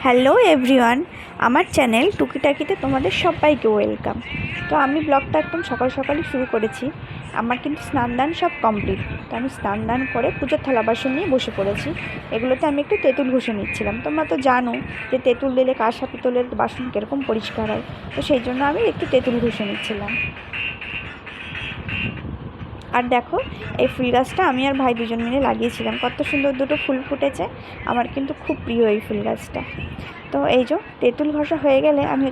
Hello everyone, আমার channel টুকিটাকিতে তোমাদের সবাইকে ওয়েলকাম। তো আমি ব্লগটা একদম সকাল সকালই শুরু করেছি। আমার কিন্তু স্নান দান সব কমপ্লিট। তো আমি স্নান দান করে পুজোর থালা বাসন নিয়ে বসে পড়েছি। এগুলোতে আমি একটু তেঁতুল ঘষে নিচ্ছিলাম। তোমরা তো জানো যে তেঁতুল দিলে কাঁসা পিতলের বাসন কীরকম পরিষ্কার হয়, তো সেই জন্য আমি একটু তেঁতুল ঘষে নিচ্ছিলাম। আর দেখো, এই ফুল গাছটা আমি আর ভাই দুজন মিলে লাগিয়েছিলাম। কত সুন্দর দুটো ফুল ফুটেছে। আমার কিন্তু খুব প্রিয় এই ফুল গাছটা। তো এই যে তেঁতুল ঘষা হয়ে গেলে আমি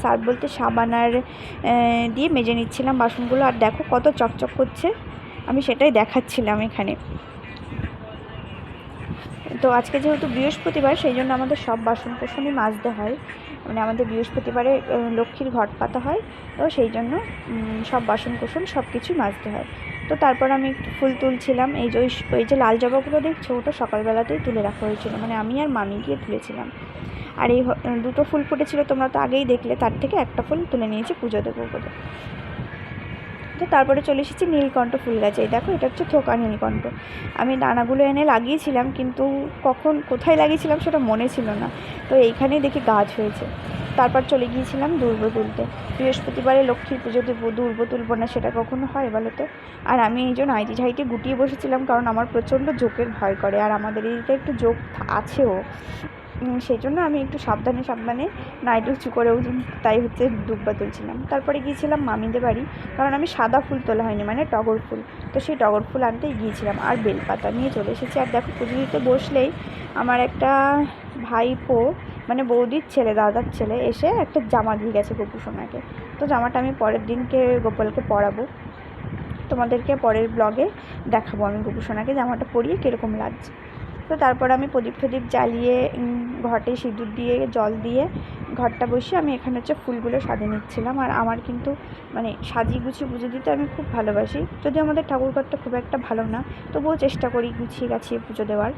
সার্ফ বলতে সাবান আর দিয়ে মেজে নিচ্ছিলাম বাসনগুলো। আর দেখো কত চকচক করছে, আমি সেটাই দেখাচ্ছিলাম এখানে। তো আজকে যেহেতু বৃহস্পতিবার, সেই জন্য আমাদের সব বাসন কোসনই মাজতে হয়। মানে আমাদের বৃহস্পতিবারে লক্ষ্মীর ঘট পাতা হয়, তো সেই জন্য সব বাসন কোসন সব কিছুই মাজতে হয়। তো তারপর আমি একটু ফুল তুলছিলাম। ওই যে লাল জবাগুলো দেখছো, ওটা সকালবেলাতেই তুলে রাখা হয়েছিল, মানে আমি আর মামি গিয়ে তুলেছিলাম। আর এই দুটো ফুল ফুটেছিল, তোমরা তো আগেই দেখলে। তার থেকে একটা ফুল তুলে নিয়েছি পুজো দেবো বলে। তো তারপরে চলে এসেছি নীলকণ্ঠ ফুল গাছে। এই দেখো, এটা হচ্ছে থোকা নীলকণ্ঠ। আমি দানাগুলো এনে লাগিয়েছিলাম, কিন্তু কোথায় লাগিয়েছিলাম সেটা মনে ছিল না। তো এইখানেই দেখি গাছ হয়েছে। তারপর চলে গিয়েছিলাম দুর্ব তুলতে। বৃহস্পতিবারে লক্ষ্মীর পুজো দেবো, দুর্ব তুলব না সেটা কখনো হয় বলো তো? আর আমি এই জন্য নাইটি ঝাইটি গুটিয়ে বসেছিলাম, কারণ আমার প্রচণ্ড জোকের ভয় করে। আর আমাদের এইটা একটু জোক আছেও, সেই জন্য আমি একটু সাবধানে নাইটি উঁচু করেও তাই হচ্ছে দুব্বা তুলছিলাম। তারপরে গিয়েছিলাম মামিদের বাড়ি, কারণ আমি সাদা ফুল তোলা হয়নি, মানে টগর ফুল। তো সেই টগর ফুল আনতেই গিয়েছিলাম, আর বেলপাতা নিয়ে চলে এসেছি। আর দেখো, পুজো দিতে বসলেই আমার একটা ভাইপো, মানে বৌদির ছেলে, দাদার ছেলে, এসে একটা জামা দিয়ে গেছে গোপু সোনাকে। তো জামাটা আমি পরের দিনকে গোপালকে পরাবো। তোমাদেরকে পরের ব্লগে দেখাবো আমি গোপু সোনাকে জামাটা পরিয়ে কীরকম লাগছে। তো তারপর আমি প্রদীপ জ্বালিয়ে ঘটে সিঁদুর দিয়ে জল দিয়ে ঘরটা বসে আমি এখানে হচ্ছে ফুলগুলো সাজিয়ে নিচ্ছিলাম। আর আমার কিন্তু মানে সাজিয়ে গুছিয়ে পুজো দিতে আমি খুব ভালোবাসি। যদিও আমাদের ঠাকুর ঘরটা খুব একটা ভালো না, তবুও চেষ্টা করি গুছিয়ে গাছিয়ে পুজো দেওয়ার।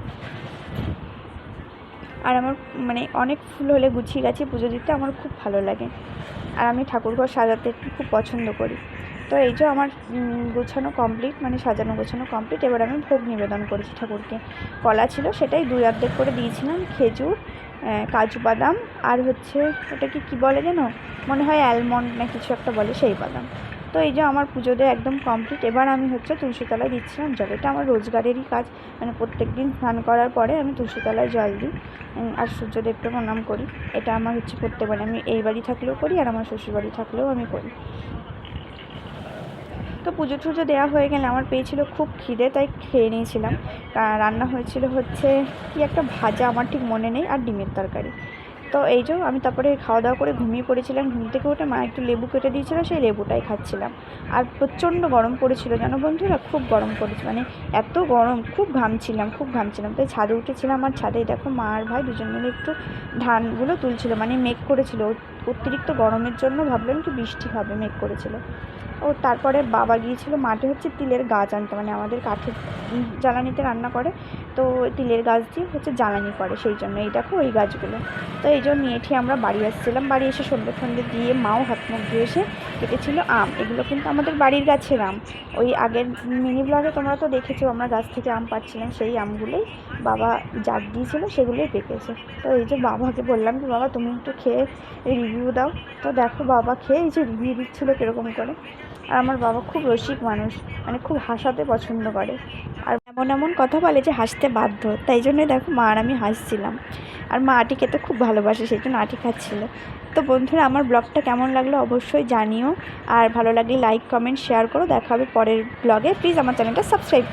আর আমার মানে অনেক ফুল হলে গুছিয়ে গাছিয়ে পুজো দিতে আমার খুব ভালো লাগে। আর আমি ঠাকুরঘর সাজাতে খুব পছন্দ করি। তো এই যে আমার গোছানো কমপ্লিট, মানে সাজানো গোছানো কমপ্লিট। এবার আমি ভোগ নিবেদন করেছি ঠাকুরকে। কলা ছিল, সেটাই 2 অর্ধেক করে দিয়েছিলাম। খেজুর, কাজু বাদাম, আর হচ্ছে ওটাকে কী বলে যেন, মনে হয় অ্যালমন্ড না কিছু একটা বলে, সেই বাদাম। তো এই যে আমার পুজো দেওয়া একদম কমপ্লিট। এবার আমি হচ্ছে তুলসীতলায় দিচ্ছিলাম জল। এটা আমার রোজগারেরই কাজ, মানে প্রত্যেক দিন স্নান করার পরে আমি তুলসীতলায় জল দিই আর সূর্যদেবকে প্রণাম করি। এটা আমার হচ্ছে প্রত্যেকবার, আমি এই বাড়ি থাকলেও করি আর আমার শ্বশুরবাড়ি থাকলেও আমি করি। তো পুজো টুজো দেওয়া হয়ে গেলে আমার পেয়েছিল খুব খিদে, তাই খেয়ে নিয়েছিলাম। রান্না হয়েছিল হচ্ছে কি একটা ভাজা, আমার ঠিক মনে নেই, আর ডিমের তরকারি। তো এই যে আমি তারপরে খাওয়া দাওয়া করে ঘুমিয়ে পড়েছিলাম। ঘুম থেকে উঠে মা একটু লেবু কেটে দিয়েছিল, সেই লেবুটাই খাচ্ছিলাম। আর প্রচণ্ড গরম পড়েছিল জানো বন্ধুরা, খুব গরম পড়েছে, মানে এত গরম, খুব ঘামছিলাম। তাই ছাদে উঠেছিলাম। আর ছাদেই দেখো মা আর ভাই দুজন মিলে একটু ধানগুলো তুলছিল, মানে মেঘ করেছিল। অতিরিক্ত গরমের জন্য ভাবলাম কি বৃষ্টি হবে, মেঘ করেছিল। তারপরে বাবা গিয়েছিল মাঠে হচ্ছে তিলের গাছ আনতে, মানে আমাদের কাঠের জ্বালানিতে রান্না করে, তো তিলের গাছ দিয়ে হচ্ছে জ্বালানি করে, সেই জন্য এই দেখো ওই গাছগুলো। তো এই জন্য নিয়ে ঠিক আমরা বাড়ি আসছিলাম। বাড়ি এসে সন্ধ্যে দিয়ে মাও হাত মুখ দিয়ে এসে কেটেছিল আম। এগুলো কিন্তু আমাদের বাড়ির গাছের আম। ওই আগের মিনি ব্লগে তোমরা তো দেখেছো আমরা গাছ থেকে আম পাড়ছিলাম, সেই আমগুলোই বাবা জাগ দিয়েছিলো, সেগুলোই পেকেছে। তো এই যে বাবাকে বললাম কি, বাবা তুমি একটু খেয়ে রিভিউ দাও। তো দেখো বাবা খেয়ে এই যে রিভিউ দিচ্ছিলো কীরকম করে। আর আমার বাবা খুব রসিক মানুষ, মানে খুব হাসাতে পছন্দ করে, আর এমন কথা বলে যে হাসতে বাধ্য। তাই জন্যই দেখো মা আর আমি হাসছিলাম। আর মা আটি খেতে খুব ভালোবাসে, সেই জন্য আটি খাচ্ছিলো। তো বন্ধুরা, আমার ব্লগটা কেমন লাগলো অবশ্যই জানিও। আর ভালো লাগলে লাইক কমেন্ট শেয়ার করো। দেখা হবে পরের ব্লগে। প্লিজ আমার চ্যানেলটা সাবস্ক্রাইব